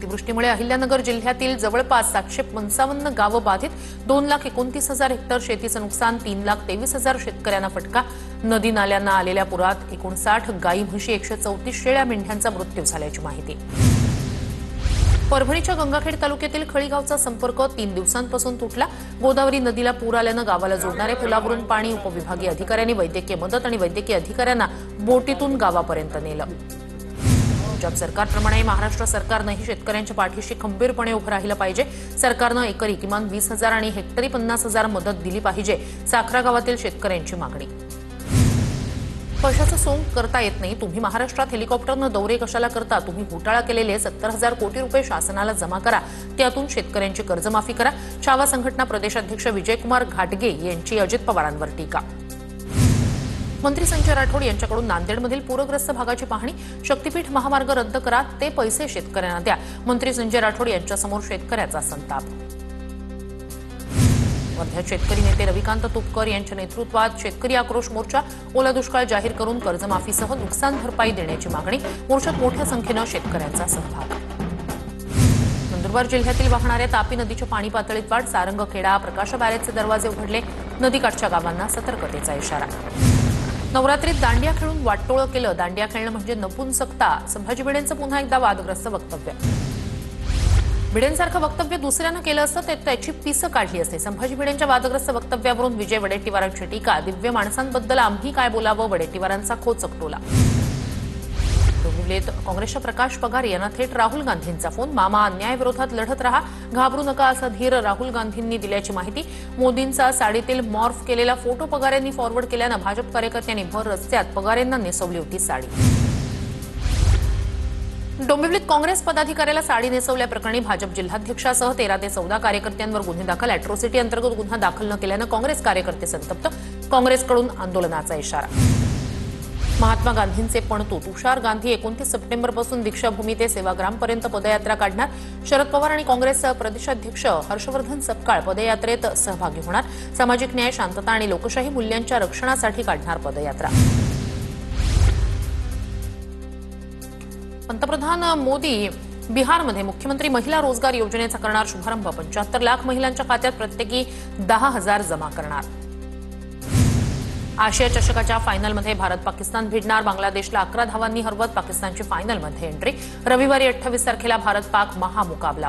अतिवृष्टीमुळे अहिल्यानगर जिल्ह्यातील जवळपास 755 गावं बाधित, 2,29,000 हेक्टर शेतीचं नुकसान, 3,23,000 शेतकऱ्यांना फटका. नदी नाल्यांना आलेल्या पुरात 59 गाई म्हशी, 134 शेळ्या मेंढ्यांचा मृत्यू झाल्याची माहिती. परभणीच्या गंगाखेड तालुक्यातील खळीगावचा संपर्क 3 दिवसांपासून तुटला. गोदावरी नदीला पूर आल्यानं गावाला जोडणाऱ्या पुलावरून पाणी उपविभागीय अधिकाऱ्यांनी वैद्यकीय मदत आणि वैद्यकीय अधिकाऱ्यांना बोटीतून गावापर्यंत नेलं. पंजाब सरकारप्रमाणे महाराष्ट्र सरकारनंही शेतकऱ्यांच्या पाठीशी खंबीरपणे उभं राहिलं पाहिजे. सरकारनं एकरी किमान 20,000 आणि हेक्टरी 50,000 मदत दिली पाहिजे. साखरा गावातील शेतकऱ्यांची मागणी. पैशाचं सोंग करता येत नाही. तुम्ही महाराष्ट्रात हेलिकॉप्टरनं दौरे कशाला करता? तुम्ही घोटाळा केलेले 70,000 कोटी रुपये शासनाला जमा करा. त्यातून शेतकऱ्यांची कर्जमाफी करा. छावा संघटना प्रदेशाध्यक्ष विजयकुमार घाटगे यांची अजित पवारांवर टीका. मंत्री संजय राठोड यांच्याकडून नांदेडमधील पूरग्रस्त भागाची पाहणी. शक्तीपीठ महामार्ग रद्द करा, ते पैसे शेतकऱ्यांना द्या. मंत्री संजय राठोड यांच्यासमोर शेतकऱ्याचा संताप. वर्ध्यात शेतकरी नेते रविकांत तुपकर यांच्या नेतृत्वात शेतकरी आक्रोश मोर्चा. ओला दुष्काळ जाहीर करून कर्जमाफीसह नुकसान भरपाई देण्याची मागणी. मोर्चात मोठ्या संख्येनं शेतकऱ्यांचा सहभाग. नंदुरबार जिल्ह्यातील वाहणाऱ्या तापी नदीच्या पाणी पातळीत वाढ. सारंगखेडा, प्रकाश बॅरेजचे दरवाजे उघडले. नदीकाठच्या गावांना सतर्कतेचा इशारा. नवरात्रीत दांडिया खेळून वाटोळं केलं. दांडिया खेळणं म्हणजे नपुंसकता. संभाजी भिडेंचं पुन्हा एकदा वादग्रस्त वक्तव्य. भिडेंसारखं वक्तव्य दुसऱ्यानं केलं असतं तर त्याची पिसं काढली असते. संभाजी भिडेंच्या वादग्रस्त वक्तव्यावरून विजय वडेट्टीवारांची टीका. दिव्य माणसांबद्दल आम्ही काय बोलावं? वडेट्टीवारांचा खोचक टोला. डोंबिवलीत काँग्रेसच्या प्रकाश पगार यांना थेट राहुल गांधींचा फोन. मामा, अन्यायाविरोधात लढत रहा, घाबरू नका असा धीर राहुल गांधींनी दिल्याची माहिती. मोदींचा साडीतील मॉर्फ केलेला फोटो पगार यांनी फॉरवर्ड केल्यानं भाजप कार्यकर्त्यांनी भर रस्त्यात पगार यांना नेसवली होती साडी. डोंबिवलीत काँग्रेस पदाधिकाऱ्याला साडी नेसवल्याप्रकरणी भाजप जिल्हाध्यक्षासह 13 ते 14 कार्यकर्त्यांवर गुन्हे दाखल. अॅट्रॉसिटी अंतर्गत गुन्हा दाखल न केल्यानं काँग्रेस कार्यकर्ते संतप्त. काँग्रेसकडून आंदोलनाचा इशारा. महात्मा गांधींचे पणतू तुषार गांधी 29 सप्टेंबरपासून दीक्षाभूमी ते सेवाग्रामपर्यंत पदयात्रा काढणार. शरद पवार आणि काँग्रेस प्रदेशाध्यक्ष हर्षवर्धन सपकाळ पदयात्रेत सहभागी होणार. सामाजिक न्याय, शांतता आणि लोकशाही मूल्यांच्या रक्षणासाठी काढणार पदयात्रा. पंतप्रधान मोदी बिहारमध्ये मुख्यमंत्री महिला रोजगार योजनेचा करणार शुभारंभ. 75 लाख महिलांच्या खात्यात प्रत्येकी 10,000 जमा करणार. आशिया चषकाच्या फायनलमध्ये भारत पाकिस्तान भिडणार. बांगलादेशला 11 धावांनी हरवत पाकिस्तानची फायनलमध्ये एंट्री. रविवारी 28 तारखेला भारत पाक महामुकाबला.